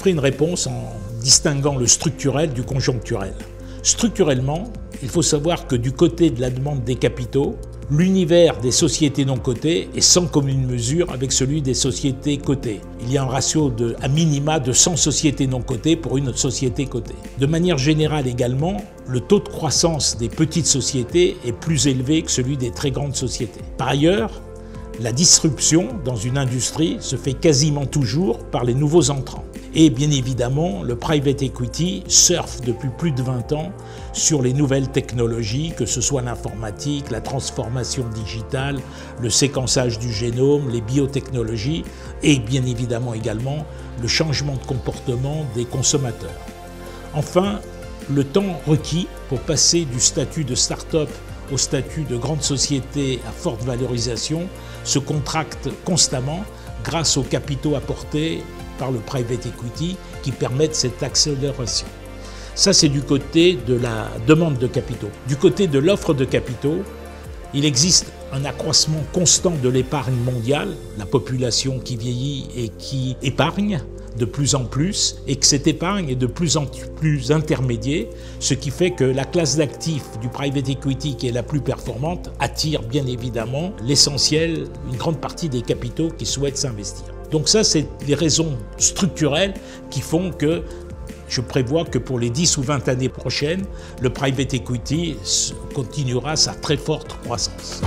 ferai une réponse en distinguant le structurel du conjoncturel. Structurellement, il faut savoir que du côté de la demande des capitaux, l'univers des sociétés non cotées est sans commune mesure avec celui des sociétés cotées. Il y a un ratio à minima de 100 sociétés non cotées pour une société cotée. De manière générale également, le taux de croissance des petites sociétés est plus élevé que celui des très grandes sociétés. Par ailleurs, la disruption dans une industrie se fait quasiment toujours par les nouveaux entrants. Et bien évidemment, le private equity surfe depuis plus de 20 ans sur les nouvelles technologies, que ce soit l'informatique, la transformation digitale, le séquençage du génome, les biotechnologies et bien évidemment également le changement de comportement des consommateurs. Enfin, le temps requis pour passer du statut de start-up au statut de grande société à forte valorisation se contracte constamment grâce aux capitaux apportés par le private equity qui permettent cette accélération. Ça, c'est du côté de la demande de capitaux. Du côté de l'offre de capitaux, il existe un accroissement constant de l'épargne mondiale, la population qui vieillit et qui épargne de plus en plus, et que cette épargne est de plus en plus intermédiaire, ce qui fait que la classe d'actifs du private equity, qui est la plus performante, attire bien évidemment l'essentiel, une grande partie des capitaux qui souhaitent s'investir. Donc ça, c'est les raisons structurelles qui font que je prévois que pour les 10 ou 20 années prochaines, le private equity continuera sa très forte croissance.